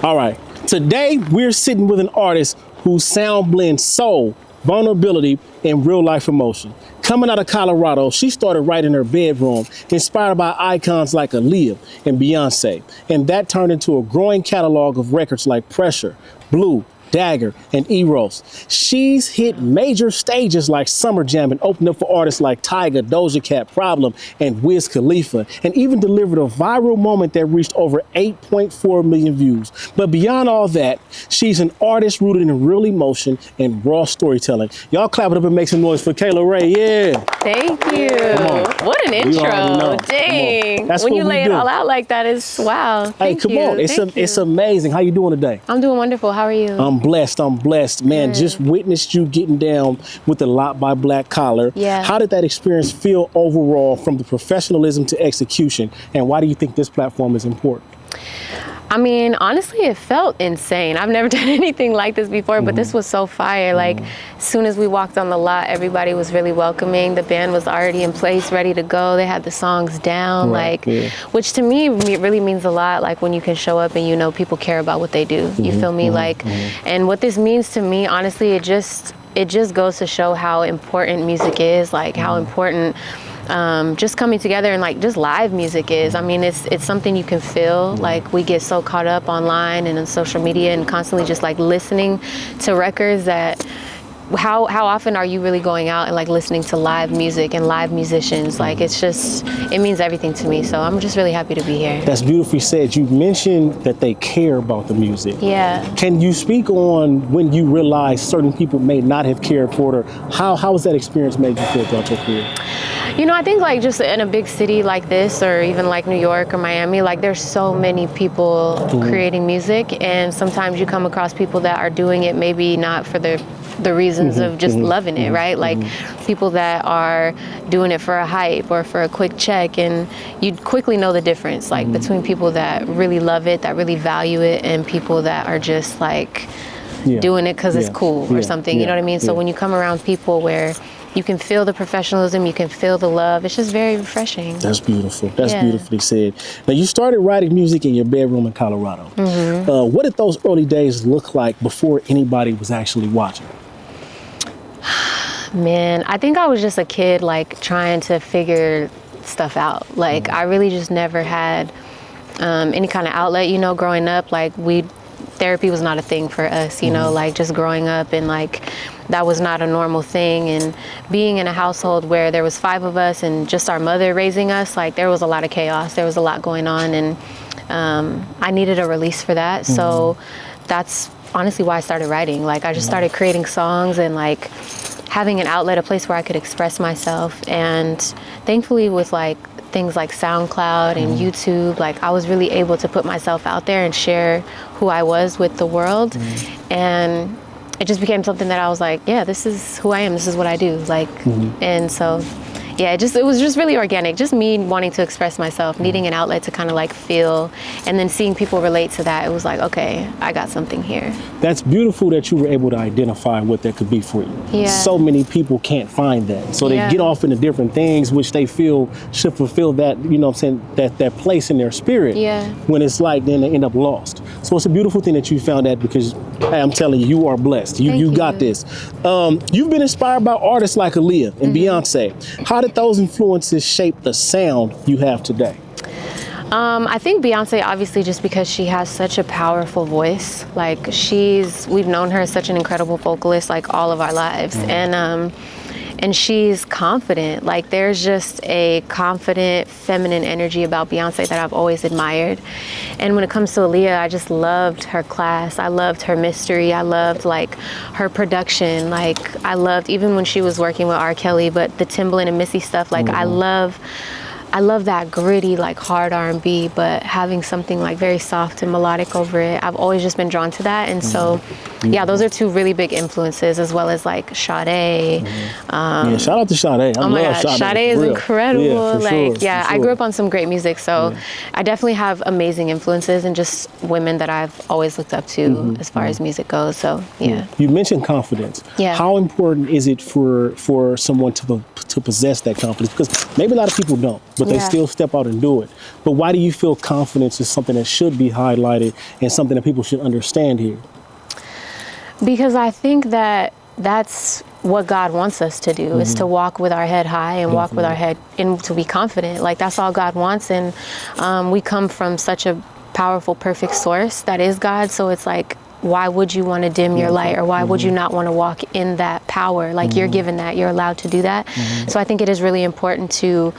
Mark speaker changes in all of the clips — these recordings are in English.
Speaker 1: All right, today we're sitting with an artist whose sound blends soul, vulnerability, and real life emotion. Coming out of Colorado, she started writing in her bedroom, inspired by icons like Aaliyah and Beyonce. And that turned into a growing catalog of records like Pressure, Blue, Dagger, and Eros. She's hit major stages like Summer Jam and opened up for artists like Tyga, Doja Cat, Problem, and Wiz Khalifa, and even delivered a viral moment that reached over 8.4 million views. But beyond all that, she's an artist rooted in real emotion and raw storytelling. Y'all clap it up and make some noise for Kayla Rae. Yeah.
Speaker 2: Thank you. What an intro. Dang.
Speaker 1: That's
Speaker 2: when you
Speaker 1: what
Speaker 2: lay it all out like that is wow.
Speaker 1: Hey, come on. It's amazing. How you doing today?
Speaker 2: I'm doing wonderful. How are you?
Speaker 1: I'm blessed. Man, just witnessed you getting down with the Lot by Black Collar.
Speaker 2: Yeah.
Speaker 1: How did that experience feel overall, from the professionalism to execution? And why do you think this platform is important?
Speaker 2: I mean, honestly, it felt insane. I've never done anything like this before, but this was so fire. Like, as soon as we walked on the lot, everybody was really welcoming. The band was already in place, ready to go. They had the songs down, which to me really means a lot. Like, when you can show up and you know people care about what they do. You feel me? And what this means to me, honestly, it just goes to show how important music is, like how important just coming together and like just live music is. I mean, it's something you can feel. Like, we get so caught up online and on social media and constantly just like listening to records that how often are you really going out and like listening to live music and live musicians? Like, it means everything to me. So I'm just really happy to be here.
Speaker 1: That's beautifully said. You mentioned that they care about the music.
Speaker 2: Yeah.
Speaker 1: Can you speak on when you realized certain people may not have cared for it, or how has that experience made you feel throughout your career?
Speaker 2: You know, I think like just in a big city like this, or even like New York or Miami, like there's so many people creating music, and sometimes you come across people that are doing it maybe not for the reasons of just loving it, right? Like people that are doing it for a hype or for a quick check, and you quickly know the difference, like between people that really love it, that really value it, and people that are just like doing it because it's cool or something, you know what I mean? So when you come around people where you can feel the professionalism, you can feel the love, it's just very refreshing.
Speaker 1: That's beautiful. That's beautifully said. Now, you started writing music in your bedroom in Colorado. What did those early days look like before anybody was actually watching?
Speaker 2: Man, I think I was just a kid, like trying to figure stuff out. Like, I really just never had any kind of outlet, you know, growing up. Like, therapy was not a thing for us, you know, like just growing up, and like that was not a normal thing. And being in a household where there was 5 of us and just our mother raising us, like there was a lot of chaos, there was a lot going on, and I needed a release for that. So that's honestly why I started writing. Like, I just started creating songs and like having an outlet, a place where I could express myself. And thankfully, with like things like SoundCloud and YouTube, like I was really able to put myself out there and share who I was with the world. And it just became something that I was like, yeah, this is who I am, this is what I do. Like, and so yeah, it was just really organic, just me wanting to express myself, needing an outlet to kind of like feel, and then seeing people relate to that. It was like, okay, I got something here.
Speaker 1: That's beautiful that you were able to identify what that could be for you.
Speaker 2: Yeah.
Speaker 1: So many people can't find that. So they get off into different things which they feel should fulfill that, you know what I'm saying, that place in their spirit.
Speaker 2: Yeah.
Speaker 1: When it's like, then they end up lost. So it's a beautiful thing that you found that, because hey, I'm telling you, you are blessed. You got this. You've been inspired by artists like Aaliyah and Beyonce. How did those influences shape the sound you have today?
Speaker 2: I think Beyonce, obviously, just because she has such a powerful voice. Like, we've known her as such an incredible vocalist, like all of our lives. And she's confident. Like, there's just a confident, feminine energy about Beyonce that I've always admired. And when it comes to Aaliyah, I just loved her class. I loved her mystery. I loved like her production. Like, I loved, even when she was working with R. Kelly, but the Timbaland and Missy stuff, like I love that gritty, like hard R&B, but having something like very soft and melodic over it. I've always just been drawn to that. And so, yeah, those are 2 really big influences, as well as like Sade.
Speaker 1: Yeah, shout out to Sade. I love Sade.
Speaker 2: Sade is incredible.
Speaker 1: Yeah,
Speaker 2: I grew up on some great music, so I definitely have amazing influences and just women that I've always looked up to as far as music goes. So, yeah.
Speaker 1: You mentioned confidence.
Speaker 2: Yeah.
Speaker 1: How important is it for someone to possess that confidence? Because maybe a lot of people don't. but they
Speaker 2: Yeah.
Speaker 1: still step out and do it. But why do you feel confidence is something that should be highlighted and something that people should understand here?
Speaker 2: Because I think that that's what God wants us to do, is to walk with our head high and walk with our head, and to be confident. Like, that's all God wants. And we come from such a powerful, perfect source that is God. So it's like, why would you want to dim your light, or why would you not want to walk in that power? Like, you're given that, you're allowed to do that. So I think it is really important to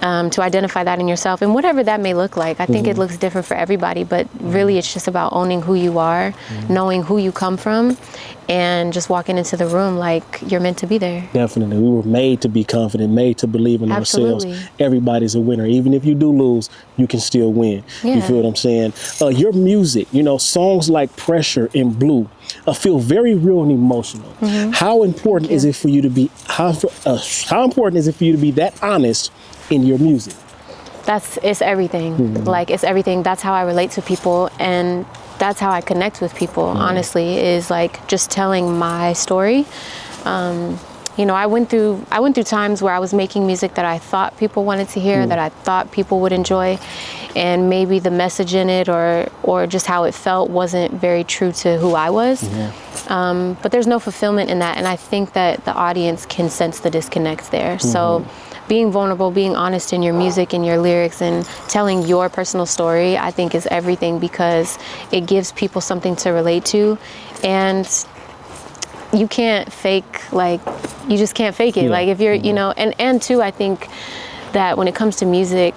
Speaker 2: identify that in yourself, and whatever that may look like. I think it looks different for everybody, but really it's just about owning who you are, knowing who you come from, and just walking into the room like you're meant to be there.
Speaker 1: Definitely. We were made to be confident, made to believe in
Speaker 2: Absolutely.
Speaker 1: ourselves. Everybody's a winner. Even if you do lose, you can still win. You
Speaker 2: Yeah.
Speaker 1: feel what I'm saying? Your music, you know, songs like Pressure and Blue feel very real and emotional. How important is it for you to be, how important is it for you to be that honest in your music?
Speaker 2: It's everything. Like, it's everything. That's how I relate to people, and that's how I connect with people, honestly, is like just telling my story. You know, I went through times where I was making music that I thought people wanted to hear, that I thought people would enjoy, and maybe the message in it or just how it felt wasn't very true to who I was. But there's no fulfillment in that, and I think that the audience can sense the disconnect there. So being vulnerable, being honest in your music and your lyrics, and telling your personal story, I think is everything, because it gives people something to relate to. And you can't fake, like, you just can't fake it.
Speaker 1: Yeah.
Speaker 2: Like, if you're, you know, and too, I think that when it comes to music,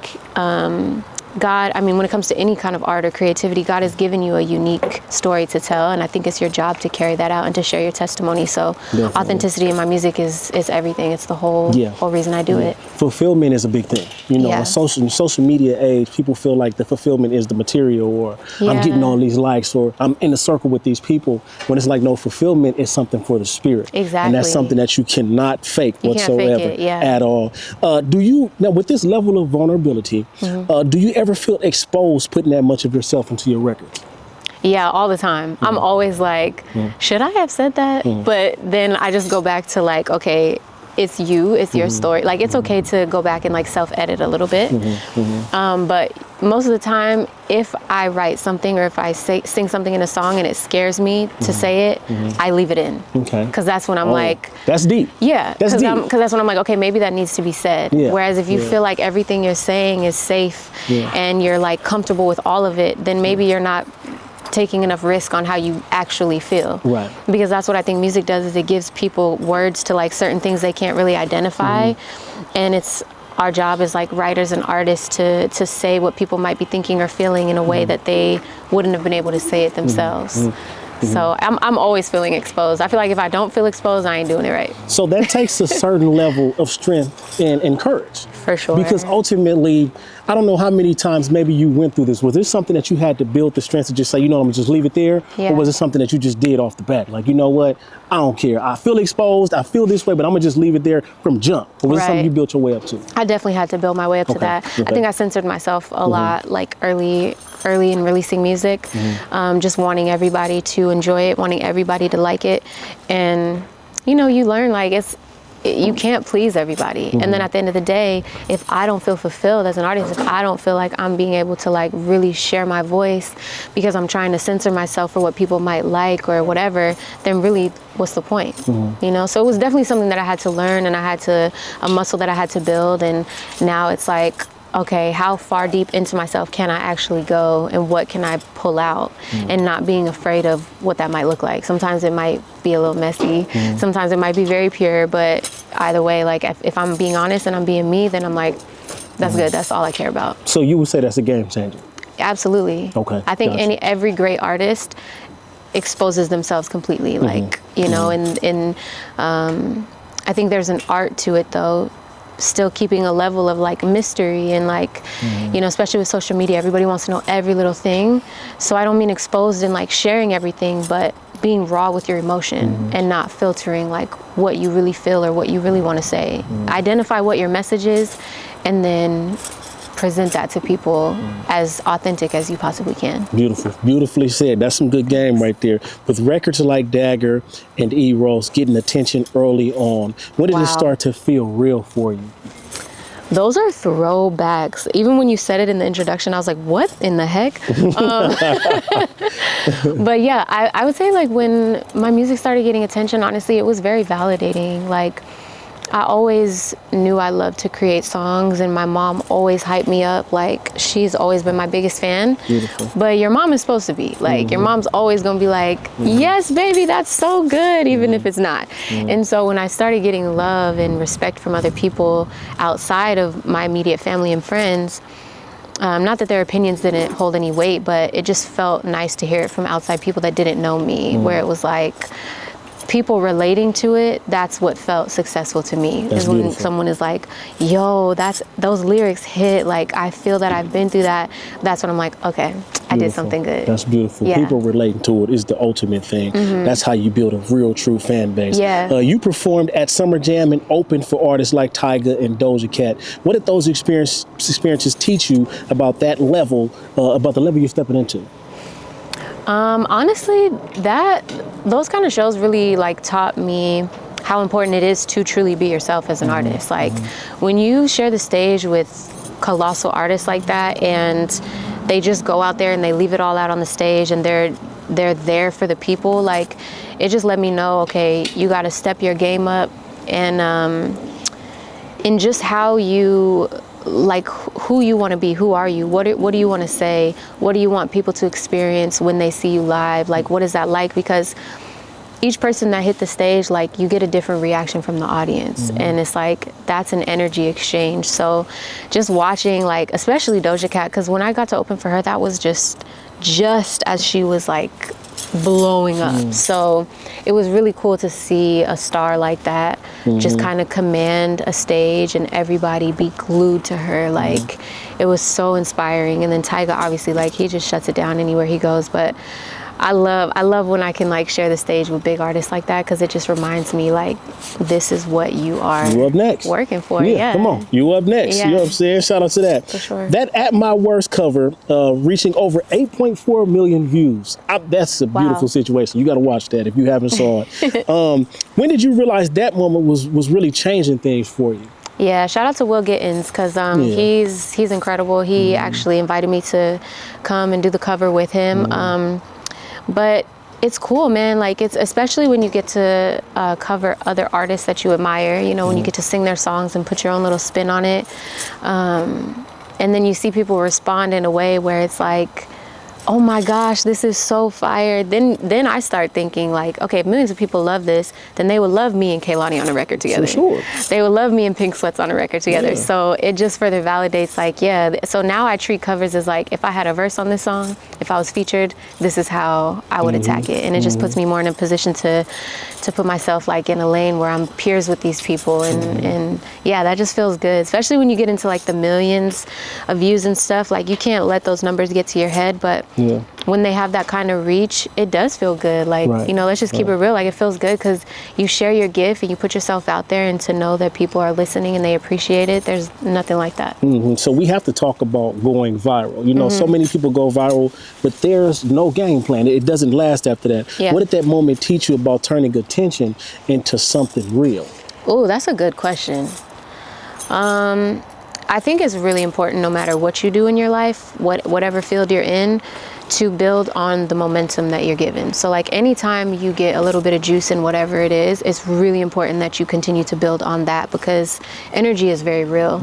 Speaker 2: God, I mean, when it comes to any kind of art or creativity, God has given you a unique story to tell, and I think it's your job to carry that out and to share your testimony. So
Speaker 1: Definitely.
Speaker 2: Authenticity in my music is everything. It's the whole reason I do it.
Speaker 1: Fulfillment is a big thing. You know,
Speaker 2: Yeah.
Speaker 1: in social media age, people feel like the fulfillment is the material, or I'm getting all these likes, or I'm in a circle with these people, when it's like, no, fulfillment is something for the spirit.
Speaker 2: Exactly.
Speaker 1: And that's something that you cannot fake
Speaker 2: You can't
Speaker 1: whatsoever
Speaker 2: fake it, yeah.
Speaker 1: at all. Do you, now with this level of vulnerability, do you ever feel exposed putting that much of yourself into your records?
Speaker 2: Yeah, all the time. I'm always like, should I have said that? But then I just go back to like, okay, it's you, it's your story. Like, it's okay to go back and like self-edit a little bit. But most of the time, if I write something or if I sing something in a song and it scares me to say it, I leave it in.
Speaker 1: Okay.
Speaker 2: Because that's when I'm like,
Speaker 1: that's deep.
Speaker 2: yeah,
Speaker 1: That's
Speaker 2: because
Speaker 1: deep.
Speaker 2: that's when I'm like, okay, maybe that needs to be said.
Speaker 1: Yeah,
Speaker 2: Whereas if you
Speaker 1: yeah.
Speaker 2: feel like everything you're saying is safe and you're like comfortable with all of it, then maybe you're not taking enough risk on how you actually feel.
Speaker 1: Right.
Speaker 2: Because that's what I think music does, is it gives people words to like certain things they can't really identify. And it's our job as like writers and artists to say what people might be thinking or feeling in a way that they wouldn't have been able to say it themselves. So I'm always feeling exposed. I feel like if I don't feel exposed, I ain't doing it right.
Speaker 1: So that takes a certain level of strength and courage.
Speaker 2: For sure.
Speaker 1: Because ultimately, I don't know how many times maybe you went through this. Was this something that you had to build the strength to just say, you know, I'm gonna just leave it there?
Speaker 2: Yeah.
Speaker 1: Or was it something that you just did off the bat? Like, you know what? I don't care. I feel exposed. I feel this way, but I'm gonna just leave it there from jump. Or was it something
Speaker 2: Right.
Speaker 1: you built your way up to?
Speaker 2: I definitely had to build my way up to
Speaker 1: Okay,
Speaker 2: that.
Speaker 1: okay.
Speaker 2: I think I censored myself a lot, like early in releasing music, just wanting everybody to enjoy it, wanting everybody to like it. And, you know, you learn like you can't please everybody. And then at the end of the day, if I don't feel fulfilled as an artist, if I don't feel like I'm being able to like really share my voice because I'm trying to censor myself for what people might like or whatever, then really what's the point? You know? So it was definitely something that I had to learn, and a muscle that I had to build. And now it's like, okay, how far deep into myself can I actually go, and what can I pull out, and not being afraid of what that might look like. Sometimes it might be a little messy. Sometimes it might be very pure, but either way, like if I'm being honest and I'm being me, then I'm like, that's good. That's all I care about.
Speaker 1: So you would say that's a game changer?
Speaker 2: Absolutely.
Speaker 1: Okay,
Speaker 2: I think
Speaker 1: gotcha.
Speaker 2: every great artist exposes themselves completely. Like, you know, and I think there's an art to it though, still keeping a level of like mystery and like, you know, especially with social media, everybody wants to know every little thing. So I don't mean exposed and like sharing everything, but being raw with your emotion and not filtering like what you really feel or what you really want to say. Identify what your message is and then present that to people as authentic as you possibly can.
Speaker 1: Beautiful. Beautifully said. That's some good game right there. With records like Dagger and E-Rose getting attention early on, when did it
Speaker 2: Wow.
Speaker 1: start to feel real for you?
Speaker 2: Those are throwbacks. Even when you said it in the introduction, I was like, what in the heck? But yeah, I would say like when my music started getting attention, honestly, it was very validating. Like I always knew I loved to create songs, and my mom always hyped me up. Like she's always been my biggest fan.
Speaker 1: Beautiful.
Speaker 2: But your mom is supposed to be like, your mom's always gonna be like, yes, baby, that's so good, even if it's not. And so when I started getting love and respect from other people outside of my immediate family and friends, not that their opinions didn't hold any weight, but it just felt nice to hear it from outside people that didn't know me, where it was like, people relating to it, that's what felt successful to me.
Speaker 1: That's
Speaker 2: is when
Speaker 1: beautiful.
Speaker 2: someone is like, yo, those lyrics hit, like I feel that I've been through that. That's when I'm like, okay, I did something good.
Speaker 1: That's beautiful.
Speaker 2: Yeah.
Speaker 1: People relating to it is the ultimate thing. That's how you build a real, true fan base.
Speaker 2: Yeah.
Speaker 1: You performed at Summer Jam and opened for artists like Tyga and Doja Cat. What did those experiences teach you about that level, about the level you're stepping into?
Speaker 2: Honestly, those kind of shows really like taught me how important it is to truly be yourself as an artist. Like when you share the stage with colossal artists like that, and they just go out there and they leave it all out on the stage, and they're there for the people, like it just let me know, okay, you got to step your game up, and in just how you, like who you want to be, who are you, what do you want to say, what do you want people to experience when they see you live, like what is that like? Because each person that hit the stage, like you get a different reaction from the audience, and it's like that's an energy exchange. So just watching, like especially Doja Cat, because when I got to open for her, that was just as she was like blowing up. So it was really cool to see a star like that just kind of command a stage and everybody be glued to her. Like it was so inspiring. And then Tyga, obviously, like he just shuts it down anywhere he goes. But I love when I can like share the stage with big artists like that, because it just reminds me like this is what you are
Speaker 1: You up next.
Speaker 2: working for.
Speaker 1: Yeah, come on. You up next.
Speaker 2: Yeah.
Speaker 1: You know what I'm saying? Shout out to that.
Speaker 2: For sure.
Speaker 1: That At My Worst cover, reaching over 8.4 million views. That's a beautiful situation. You got to watch that if you haven't saw it. When did you realize that moment was really changing things for you?
Speaker 2: Yeah, shout out to Will Gittins, because he's incredible. He actually invited me to come and do the cover with him. But it's cool, man. Like it's especially when you get to cover other artists that you admire, you know, when you get to sing their songs and put your own little spin on it. And then you see people respond in a way where it's like, oh my gosh, this is so fire. Then I start thinking like, okay, if millions of people love this, then they would love me and Kehlani on a record together.
Speaker 1: For sure.
Speaker 2: They would love me and Pink Sweats on a record together.
Speaker 1: Yeah.
Speaker 2: So it just further validates like, yeah. So now I treat covers as like, if I had a verse on this song, if I was featured, this is how I would attack it. And it just puts me more in a position to put myself like in a lane where I'm peers with these people. And yeah, that just feels good. Especially when you get into like the millions of views and stuff, like you can't let those numbers get to your head, but when they have that kind of reach, it does feel good. Like, you know, let's just keep it real. Like it feels good because you share your gift and you put yourself out there, and to know that people are listening and they appreciate it, there's nothing like that.
Speaker 1: So we have to talk about going viral. You know, so many people go viral, but there's no game plan. It doesn't last after that.
Speaker 2: Yeah.
Speaker 1: What did that moment teach you about turning attention into something real?
Speaker 2: Oh, that's a good question. I think it's really important, no matter what you do in your life, whatever field you're in, to build on the momentum that you're given. So like anytime you get a little bit of juice in whatever it is, it's really important that you continue to build on that, because energy is very real.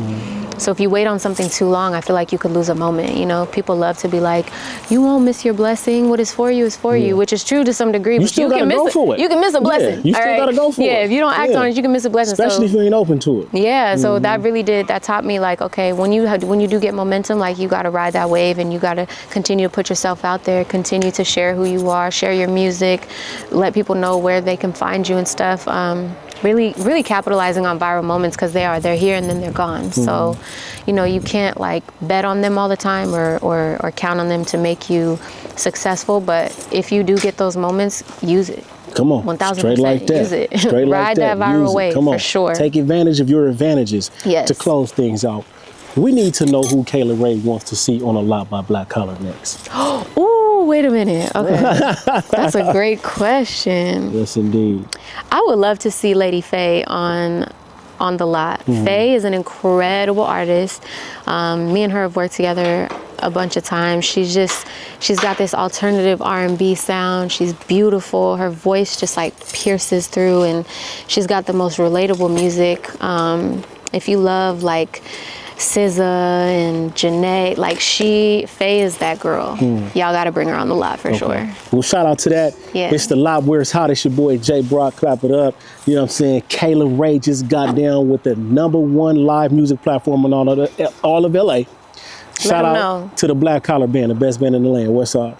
Speaker 2: So if you wait on something too long, I feel like you could lose a moment. You know, people love to be like, you won't miss your blessing. What is for you is for you, which is true to some degree.
Speaker 1: You still gotta go for it.
Speaker 2: You can miss a blessing.
Speaker 1: You still gotta go for it.
Speaker 2: Yeah, if you don't act on it, you can miss a blessing.
Speaker 1: Especially if you ain't open to it.
Speaker 2: Yeah, so that taught me like, okay, when you do get momentum, like you gotta ride that wave, and you gotta continue to put yourself out there, continue to share who you are, share your music, let people know where they can find you and stuff. Really capitalizing on viral moments, because they're here and then they're gone. So, you know, you can't like bet on them all the time or count on them to make you successful. But if you do get those moments, use it.
Speaker 1: Come on,
Speaker 2: 1000%.
Speaker 1: straight like that.
Speaker 2: Use it.
Speaker 1: Straight like
Speaker 2: Ride
Speaker 1: that.
Speaker 2: that viral
Speaker 1: Use it.
Speaker 2: wave.
Speaker 1: Come on.
Speaker 2: For sure.
Speaker 1: Take advantage of your advantages
Speaker 2: Yes.
Speaker 1: to close things out. We need to know who Kayla Rae wants to see on A Lot by Black Color next.
Speaker 2: Ooh, wait a minute. Okay. That's a great question.
Speaker 1: Yes, indeed.
Speaker 2: I would love to see Lady Faye on on the lot. Faye is an incredible artist. Me and her have worked together a bunch of times. She's got this alternative R&B sound. She's beautiful. Her voice just like pierces through, and she's got the most relatable music. If you love like SZA and Janae, like Faye is that girl. Y'all gotta bring her on the lot for sure.
Speaker 1: Well, shout out to that.
Speaker 2: Yeah.
Speaker 1: It's the lot where it's hot. It's your boy Jay Brock, Clap It Up. You know what I'm saying? Kayla Rae just got down with the #1 live music platform in all of LA. Shout out to the Black Collar Band, the best band in the land. What's up?